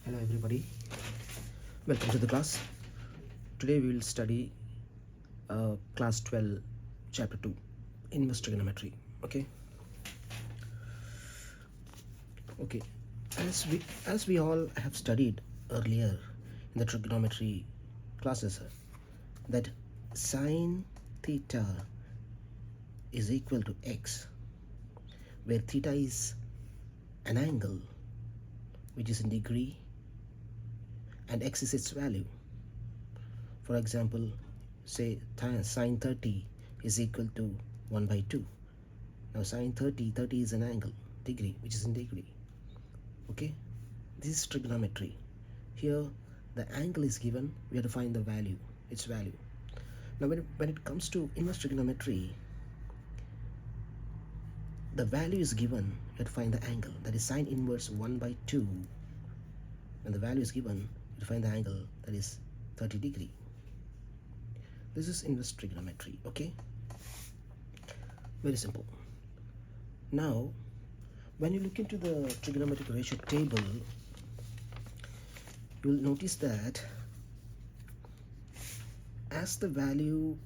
Hello everybody, welcome to the class. Today we will study class 12 chapter 2 inverse trigonometry. Okay, as we all have studied earlier in the trigonometry classes, that sine theta is equal to x, where theta is an angle which is in degree and x is its value. For example, say sine 30 is equal to 1 by 2. Now sine 30 is an angle, degree, which is in degree. Okay, this is trigonometry. Here the angle is given, we have to find the value, its value. Now when it comes to inverse trigonometry, the value is given, you have to find the angle, that is sine inverse 1 by 2. When the value is given, you have to find the angle, that is 30 degree. This is inverse trigonometry. Okay, very simple. Now when you look into the trigonometric ratio table, you will notice that as the value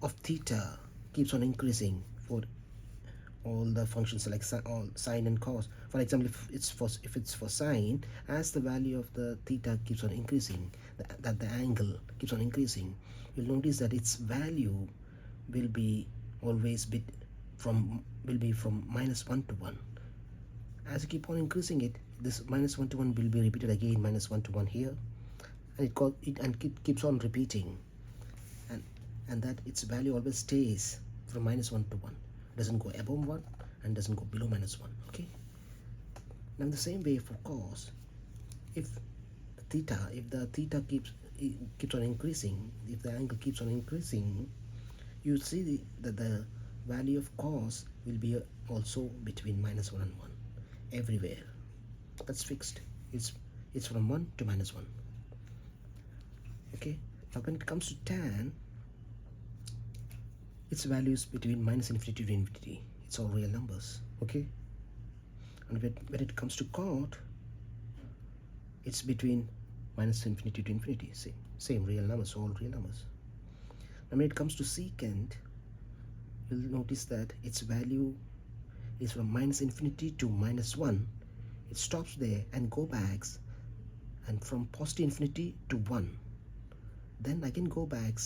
of theta keeps on increasing for all the functions like sine and cos. For example, if it's for sine, as the value of the theta keeps on increasing, that the angle keeps on increasing, you'll notice that its value will be always from minus 1 to 1. As you keep on increasing it, this minus 1 to 1 will be repeated again, minus 1 to 1 here, and it keeps on repeating, and that its value always stays from minus 1 to 1, doesn't go above 1 and doesn't go below minus 1. Okay, now in the same way for cos, if the theta keeps on increasing, if the angle keeps on increasing, you see that the value of cos will be also between minus 1 and 1 everywhere. That's fixed. It's from 1 to minus 1. Okay, now when it comes to tan, its values between minus infinity to infinity. It's all real numbers. Okay, and when it comes to cot, it's between minus infinity to infinity. Same real numbers, all real numbers. Now when it comes to secant, you'll notice that its value is from minus infinity to minus 1. It stops there and go back, and from positive infinity to 1. Then again go back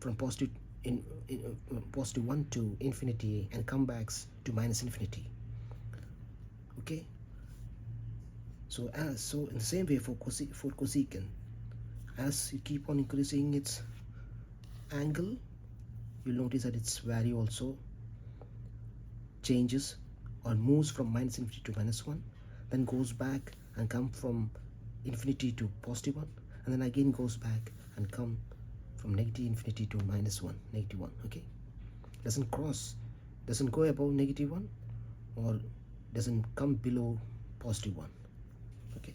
from positive 1 to infinity and come back to minus infinity. Okay, so in the same way for cosecant, as you keep on increasing its angle, you'll notice that its value also changes or moves from minus infinity to minus 1, then goes back and come from infinity to positive 1, and then again goes back and come from negative infinity to minus 1, negative 1. Okay, doesn't go above negative 1 or doesn't come below positive 1. Okay,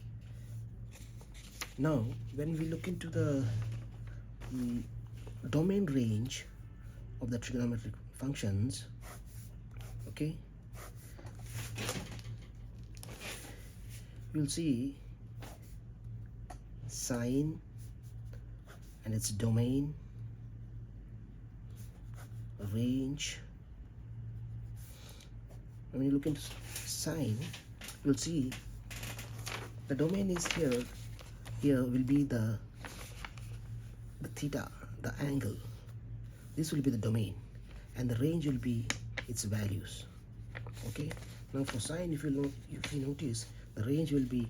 now when we look into the domain range of the trigonometric functions, okay, you'll see sine and its domain, range. When you look into sine, you'll see the domain is here will be the theta, the angle. This will be the domain, and the range will be its values. Okay, now for sine, if you notice, the range will be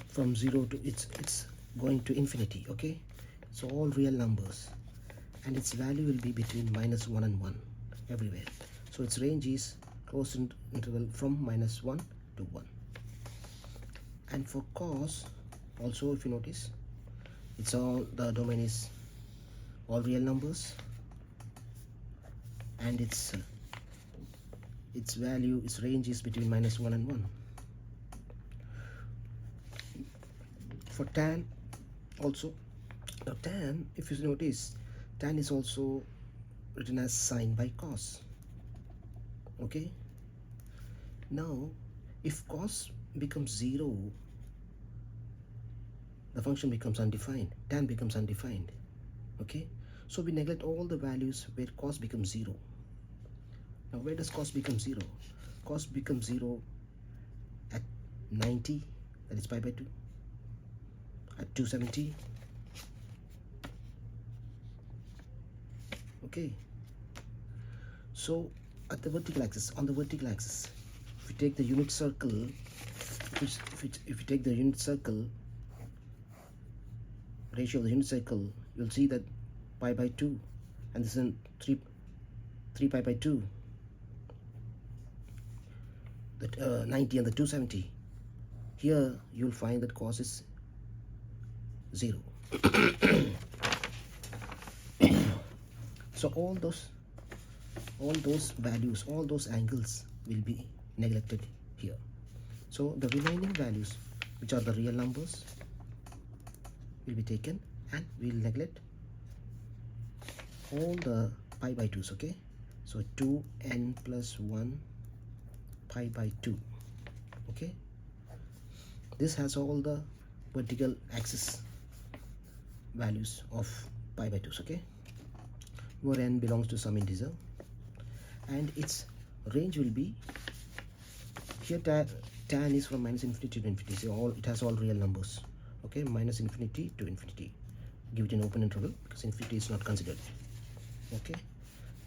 from 0 to it's going to infinity. Okay, so all real numbers, and its value will be between minus 1 and 1 everywhere. So its range is close interval from minus 1 to 1. And for cos also, if you notice, it's all, the domain is all real numbers, and its value, its range is between minus 1 and 1. For tan also, now tan, if you notice, tan is also written as sine by cos. Okay, now if cos becomes 0, the function becomes undefined, tan becomes undefined. Okay, so we neglect all the values where cos becomes 0. Now where does cos become 0? Cos becomes 0 at 90, that is pi by 2, at 270. Okay, so at the vertical axis, on the vertical axis, if you take the unit circle, if you take the unit circle ratio of the unit circle, you'll see that pi by 2, and this is 3 pi by 2, that 90 and the 270. Here you'll find that cos is 0. So all those values, all those angles will be neglected here. So the remaining values, which are the real numbers, will be taken, and we'll neglect all the pi by 2's. Okay, so 2n plus 1 pi by 2. Okay, this has all the vertical axis values of pi by 2's. Okay, where n belongs to some integer, and its range will be here. Tan is from minus infinity to infinity, so it has all real numbers. Okay, minus infinity to infinity. Give it an open interval because infinity is not considered. Okay,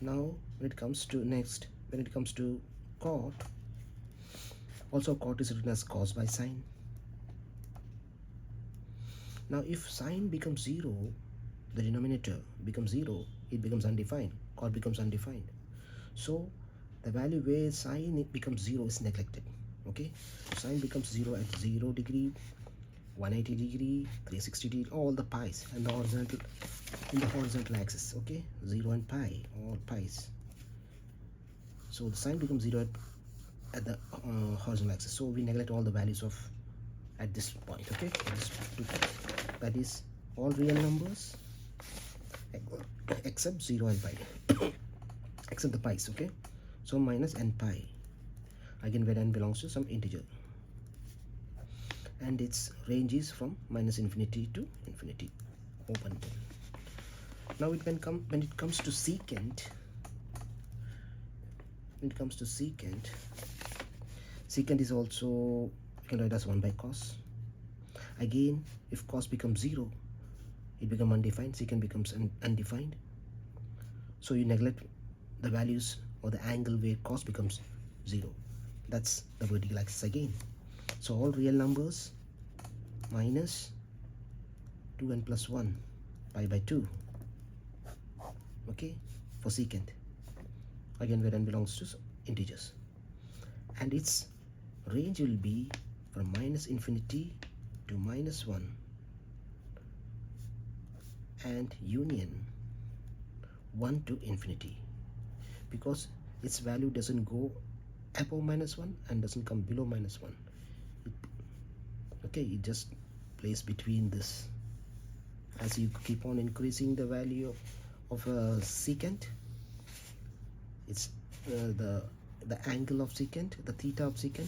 now when it comes to cot, also cot is written as cos by sine. Now if sine becomes 0, the denominator becomes 0, it becomes undefined, cot becomes undefined. So the value where sine becomes 0 is neglected. Okay, sine becomes 0 at 0 degree, 180 degree, 360 degree, all the pi's, and the horizontal, in the horizontal axis. Okay, 0 and pi, all pi's. So the sine becomes 0 at the horizontal axis, so we neglect all the values of at this point. Okay, that is all real numbers except 0 and pi, except the pi's. Okay, so minus n pi, again where n belongs to some integer, and its range is from minus infinity to infinity, open. Now when it comes to secant, secant is also, you can write as 1 by cos. Again, if cos becomes 0, it becomes undefined, secant becomes undefined. So you neglect the values or the angle where cos becomes 0. That's the vertical axis again. So all real numbers minus 2n plus 1 pi by 2. Okay, for secant, again where n belongs to integers, and its range will be from minus infinity to minus 1 and union 1 to infinity, because its value doesn't go above minus 1 and doesn't come below minus 1. Okay, it just plays between this. As you keep on increasing the value of a secant, it's the angle of secant, the theta of secant,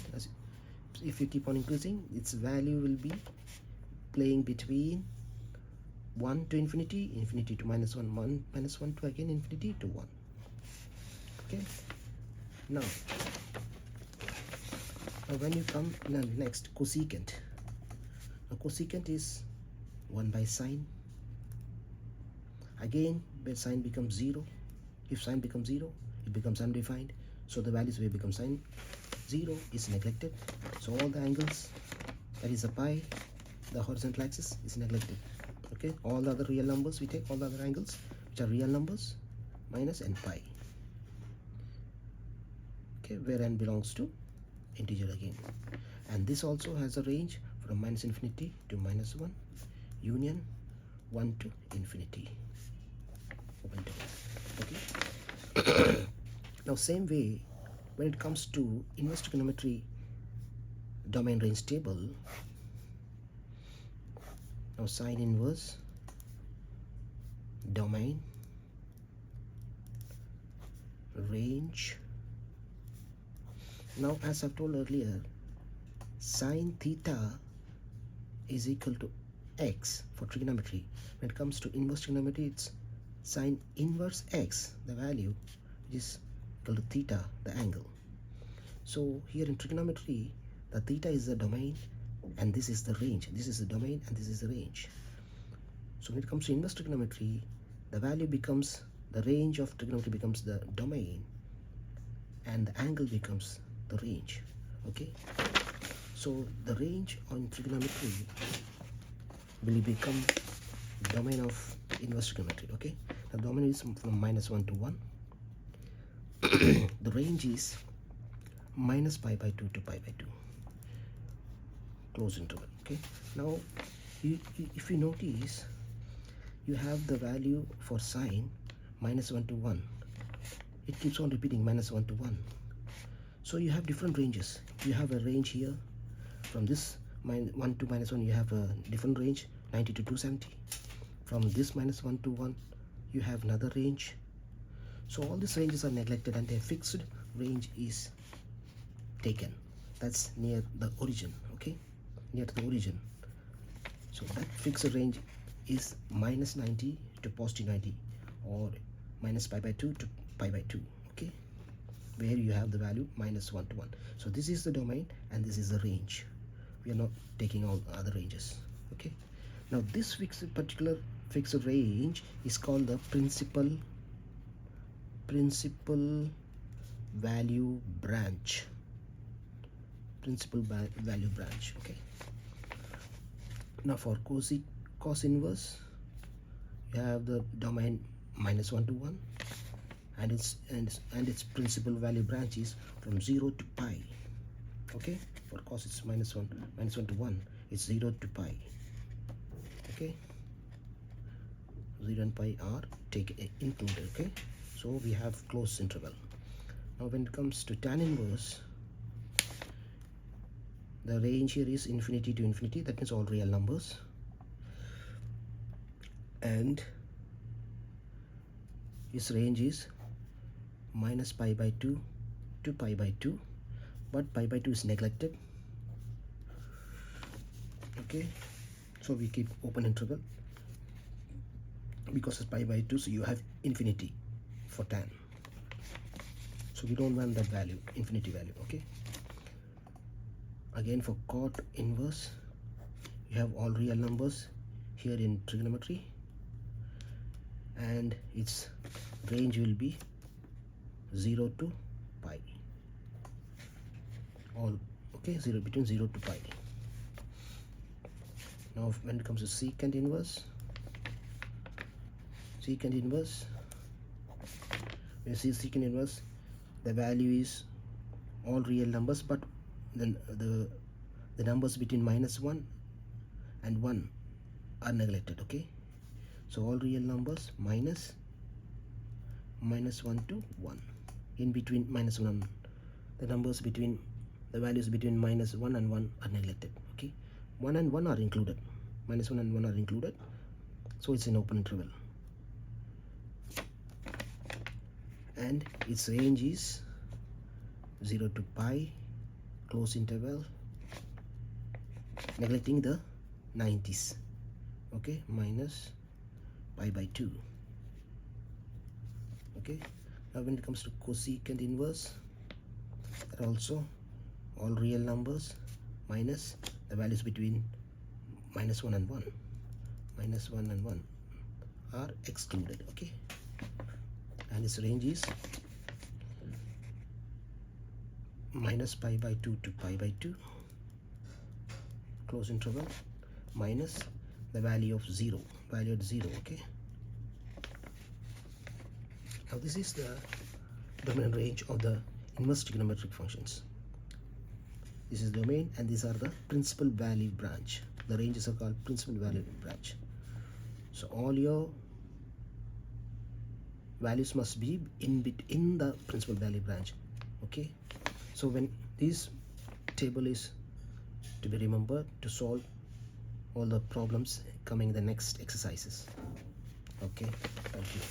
if you keep on increasing, its value will be playing between 1 to infinity, infinity to minus 1, 1 minus 1 to again infinity to 1. Okay, now when you come next, cosecant. Now cosecant is 1 by sine. Again, where sine becomes 0, if sine becomes 0, it becomes undefined, so the values where become sine 0 is neglected. So all the angles, that is a pi, the horizontal axis, is neglected. Okay, all the other real numbers, we take all the other angles which are real numbers minus n pi. Okay, where n belongs to integer again, and this also has a range from minus infinity to minus 1 union 1 to infinity, open to. Okay. Now same way, when it comes to inverse trigonometry domain range table, now sine inverse domain range. Now as I've told earlier, sine theta is equal to x for trigonometry. When it comes to inverse trigonometry, it's sine inverse x, the value, which is equal to theta, the angle. So here in trigonometry, the theta is the domain and this is the range. This is the domain and this is the range. So when it comes to inverse trigonometry, the value becomes, the range of trigonometry becomes the domain and the angle becomes the range. Okay, so the range on trigonometry will become domain of inverse trigonometry. Okay, the domain is from -1 to 1. The range is minus pi by 2 to pi by 2, close interval. Okay, now if you notice, you have the value for sine -1 to 1. It keeps on repeating -1 to 1. So you have different ranges. You have a range here from this 1 to -1. You have a different range, 90 to 270. From this -1 to 1, you have another range. So all these ranges are neglected and a fixed range is taken. That's near the origin. Okay, near to the origin. So that fixed range is -90 to +90, or minus pi by 2 to pi by 2. Okay, where you have the value -1 to 1. So this is the domain and this is the range. We are not taking all other ranges. Okay, now this particular fixed range is called the principal value branch. Principal value branch. Okay, now for cos inverse, you have the domain -1 to 1 and its principal value branch is from 0 to pi. Okay, for cos it's -1 to 1, it's 0 to pi. Okay, 0 and pi are included. Okay, so we have closed interval. Now when it comes to tan inverse, the range here is infinity to infinity, that means all real numbers, and its range is minus pi by 2 to pi by 2, but pi by 2 is neglected. Okay, so we keep open interval because it's pi by 2, so you have infinity for tan, so we don't want that value, infinity value. Okay, again for cot inverse, you have all real numbers here in trigonometry and its range will be 0 to pi, all okay, between 0 to pi. Now when it comes to secant inverse, when you see secant inverse, the value is all real numbers, but then the numbers between -1 and 1 are neglected. Okay, so all real numbers -1 to 1. In between -1 and the numbers between the values between -1 and 1 are neglected. Okay, 1 and 1 are included, -1 and 1 are included, so it's an open interval and its range is 0 to pi, close interval, neglecting the 90s. Okay, minus pi by 2. Okay, now when it comes to cosecant inverse, that also all real numbers minus the values between -1 and 1, -1 and 1 are excluded. Okay, and its range is minus pi by 2 to pi by 2, close interval, minus the value of 0, value at 0. Okay, now this is the domain range of the inverse trigonometric functions. This is domain and these are the principal value branch. The ranges are called principal value branch. So all your values must be in the principal value branch. Okay, so when this table is to be remembered to solve all the problems coming in the next exercises. Okay, thank you.